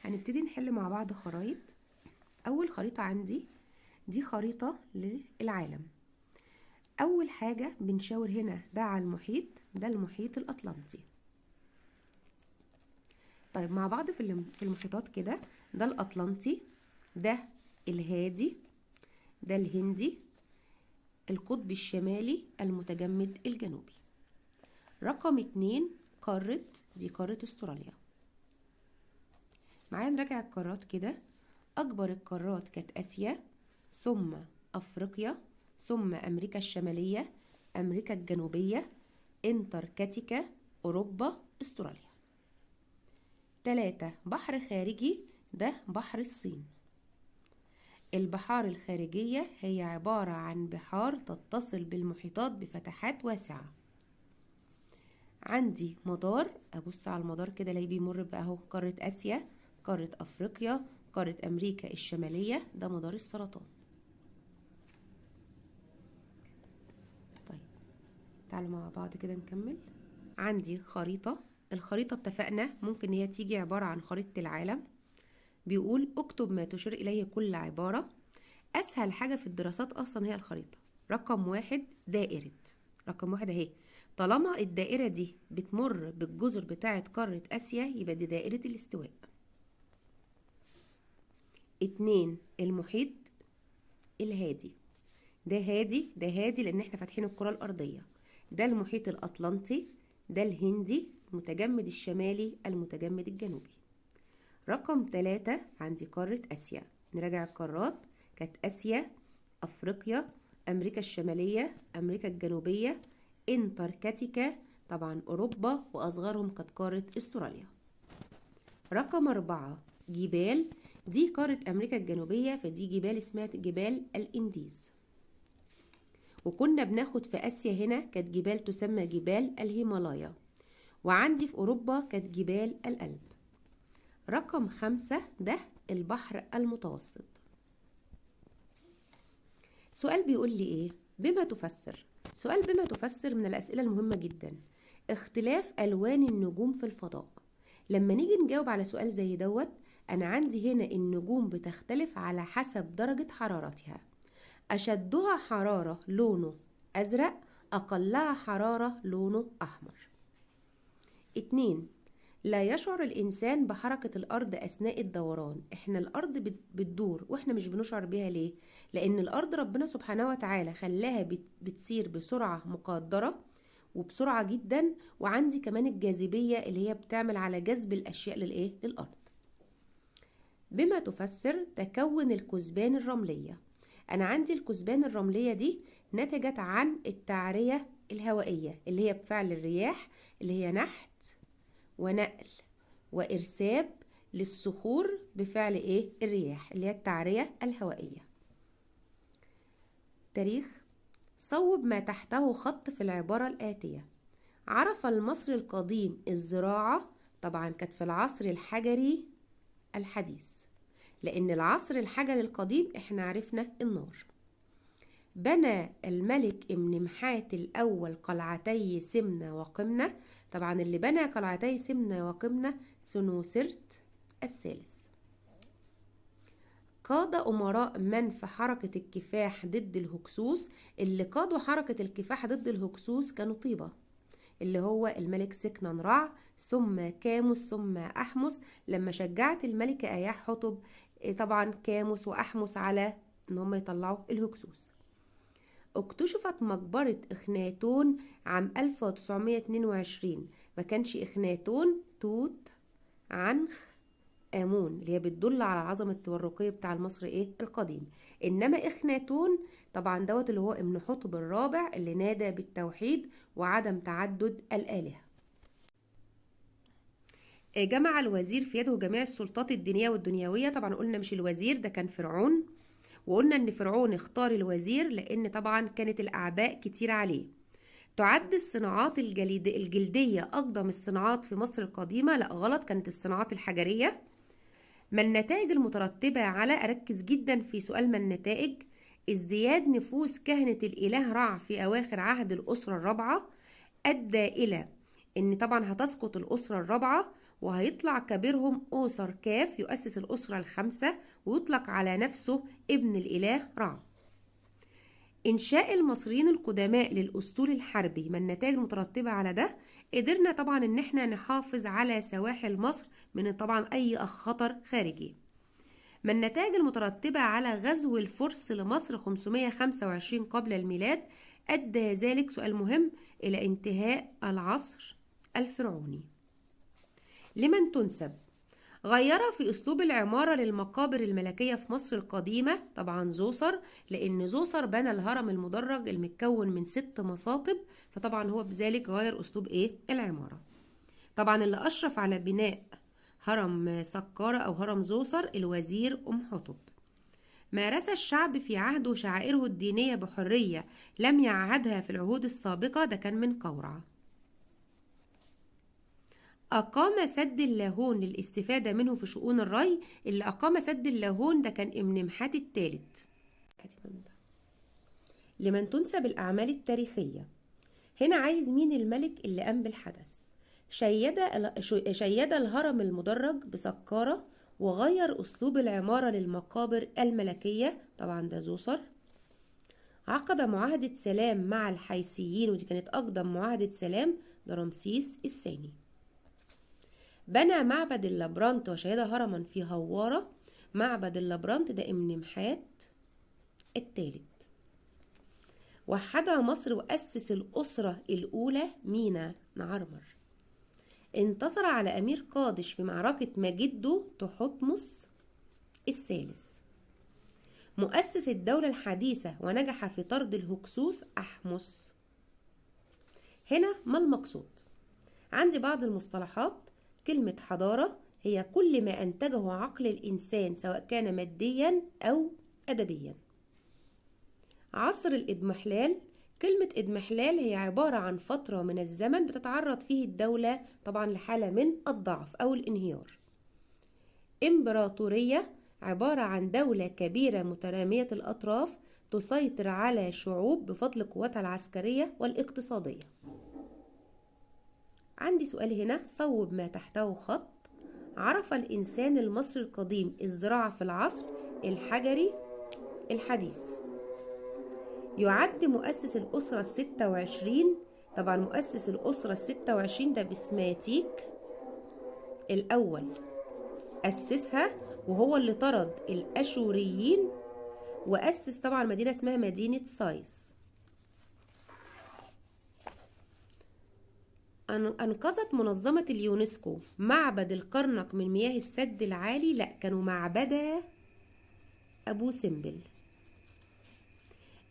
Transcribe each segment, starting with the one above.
هنبتدي نحل مع بعض خرايط. أول خريطة عندي دي خريطة للعالم. أول حاجة بنشاور هنا ده على المحيط، ده المحيط الأطلنطي. طيب مع بعض في المحيطات كده، ده الأطلنطي، ده الهادي، ده الهندي، القطب الشمالي المتجمد الجنوبي. رقم 2 دي قارة استراليا. معايا نراجع القارات كده. أكبر القارات كانت آسيا، ثم أفريقيا، ثم أمريكا الشمالية، أمريكا الجنوبية، انتاركتيكا، أوروبا، استراليا. 3 بحر خارجي، ده بحر الصين. البحار الخارجية هي عبارة عن بحار تتصل بالمحيطات بفتحات واسعة. عندي مدار، أبص على المدار كده الاقيه بيمر بقى اهو قارة آسيا، قارة أفريقيا، قارة أمريكا الشمالية، ده مدار السرطان. طيب تعالوا مع بعض كده نكمل. عندي خريطة، الخريطة اتفقنا ممكن هي تيجي عبارة عن خريطة العالم. بيقول اكتب ما تشير إليه كل عبارة. أسهل حاجة في الدراسات أصلا هي الخريطة. رقم 1 دائرة، رقم 1 اهي. طالما الدائرة دي بتمر بالجزر بتاعة قارة آسيا يبقى دي دائرة الاستواء. 2 المحيط الهادي، ده هادي، ده هادي لأن احنا فاتحين الكرة الأرضية. ده المحيط الأطلنطي، ده الهندي المتجمد الشمالي المتجمد الجنوبي. رقم 3 عندي قارة آسيا. نراجع القارات، كانت آسيا، أفريقيا، أمريكا الشمالية، أمريكا الجنوبية، انتاركتيكا، طبعا أوروبا، وأصغرهم كانت قارة استراليا. رقم 4 جبال، دي قارة أمريكا الجنوبية، فدي جبال اسمها جبال الإنديز. وكنا بناخد في آسيا هنا كانت جبال تسمى جبال الهيمالايا. وعندي في أوروبا كانت جبال الألب. رقم 5 ده البحر المتوسط. سؤال بيقول لي ايه؟ بما تفسر. سؤال بما تفسر من الأسئلة المهمة جدا. اختلاف ألوان النجوم في الفضاء. لما نيجي نجاوب على سؤال زي دوت، أنا عندي هنا النجوم بتختلف على حسب درجة حرارتها. أشدها حرارة لونه أزرق، أقلها حرارة لونه أحمر. 2 لا يشعر الإنسان بحركة الأرض أثناء الدوران. إحنا الأرض بتدور وإحنا مش بنشعر بيها ليه؟ لأن الأرض ربنا سبحانه وتعالى خلاها بتسير بسرعة مقدرة وبسرعة جدا، وعندي كمان الجاذبية اللي هي بتعمل على جذب الأشياء للأرض. بما تفسر تكون الكثبان الرملية. أنا عندي الكثبان الرملية دي نتجت عن التعرية الهوائية اللي هي بفعل الرياح، اللي هي نحت ونقل وإرساب للصخور بفعل إيه؟ الرياح، اللي هي التعرية الهوائية. تاريخ. صوب ما تحته خط في العبارة الآتية. عرف المصري القديم الزراعة، طبعا كانت في العصر الحجري الحديث، لأن العصر الحجري القديم احنا عرفنا النار. بنى الملك امنمحات الأول قلعتي سمنة وقمنة، طبعا اللي بنى قلعتي سمنة وقمنة سنوسرت الثالث. قاد أمراء من في حركة الكفاح ضد الهكسوس. اللي قادوا حركة الكفاح ضد الهكسوس كانوا طيبة، اللي هو الملك سكننرع، ثم كاموس، ثم أحمس. لما شجعت الملكة آياح حطب طبعا كاموس وأحمس على ان هم يطلعوا الهكسوس. اكتشفت مقبرة اخناتون عام 1922. ما كانش اخناتون توت عنخ آمون اللي هي بتدل على عظمة التورقية بتاع المصري القديم، انما اخناتون طبعا دوت اللي هو ابن حطب الرابع اللي نادى بالتوحيد وعدم تعدد الآلهة. جمع الوزير في يده جميع السلطات الدينية والدنيوية. طبعا قلنا مش الوزير ده كان فرعون، وقلنا ان فرعون اختار الوزير لان طبعا كانت الاعباء كتير عليه. تعد الصناعات الجلدية اقدم الصناعات في مصر القديمة. لا غلط، كانت الصناعات الحجرية. ما النتائج المترتبة على، اركز جدا في سؤال ما النتائج. ازدياد نفوذ كهنة الاله رع في اواخر عهد الاسرة الرابعة ادى الى ان طبعا هتسقط الاسرة الرابعة، وهيطلع كبيرهم أوسر كاف يؤسس الأسرة الخامسة ويطلق على نفسه ابن الإله رع. إنشاء المصريين القدماء للأسطول الحربي، ما النتائج المترتبة على ده؟ قدرنا طبعا إن احنا نحافظ على سواحل مصر من طبعا أي خطر خارجي. ما النتائج المترتبة على غزو الفرس لمصر 525 قبل الميلاد؟ أدى ذلك، سؤال مهم، إلى انتهاء العصر الفرعوني. لمن تنسب؟ غير في أسلوب العمارة للمقابر الملكية في مصر القديمة، طبعا زوسر، لأن زوسر بنى الهرم المدرج المتكون من 6 مساطب، فطبعا هو بذلك غير أسلوب العمارة. طبعا اللي أشرف على بناء هرم سقارة أو هرم زوسر الوزير حتب. مارس الشعب في عهده شعائره الدينية بحرية لم يعهدها في العهود السابقة، ده كان من قورع. أقام سد اللاهون للاستفادة منه في شؤون الري، اللي أقام سد اللاهون ده كان إمنمحات الثالث. لمن تنسب الأعمال التاريخية؟ هنا عايز مين الملك اللي قام بالحدث؟ شيد الهرم المدرج بسقارة وغير أسلوب العمارة للمقابر الملكية، طبعا ده زوسر. عقد معاهدة سلام مع الحيثيين، ودي كانت أقدم معاهدة سلام، ده رمسيس الثاني. بنى معبد اللابرانت وشيد هرما في هوارة، معبد اللابرانت ده إمنمحات الثالث. وحدها مصر وأسس الأسرة الأولى مينا نعرمر. انتصر على أمير قادش في معركة مجده تحتمس الثالث. مؤسس الدولة الحديثة ونجح في طرد الهكسوس أحمس. هنا ما المقصود؟ عندي بعض المصطلحات. كلمة حضارة هي كل ما أنتجه عقل الإنسان سواء كان ماديا أو أدبيا. عصر الإضمحلال، كلمة إضمحلال هي عبارة عن فترة من الزمن بتتعرض فيه الدولة طبعا لحالة من الضعف أو الانهيار. إمبراطورية عبارة عن دولة كبيرة مترامية الأطراف تسيطر على شعوب بفضل قوتها العسكرية والاقتصادية. عندي سؤال هنا، صوب ما تحته خط. عرف الإنسان المصري القديم الزراعة في العصر الحجري الحديث. يعد مؤسس الأسرة 26، طبعا مؤسس الأسرة 26 ده بسماتيك الأول، أسسها وهو اللي طرد الأشوريين وأسس طبعا مدينة اسمها مدينة سايس. أنقذت منظمة اليونسكو معبد الكرنك من مياه السد العالي، لا كانوا معبد أبو سمبل.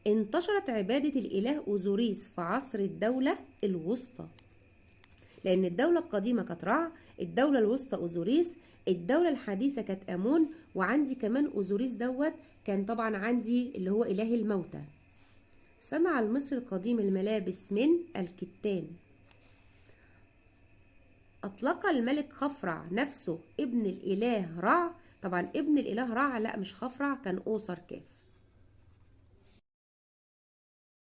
انتشرت عبادة الإله أوزوريس في عصر الدولة الوسطى، لأن الدولة القديمة كانت رع، الدولة الوسطى أوزوريس، الدولة الحديثة كانت أمون، وعندي كمان أوزوريس دوت كان طبعا عندي اللي هو إله الموتى. صنع المصري القديم الملابس من الكتان. أطلق الملك خفرع نفسه ابن الإله رع، طبعا ابن الإله رع لا مش خفرع، كان أوسر كاف.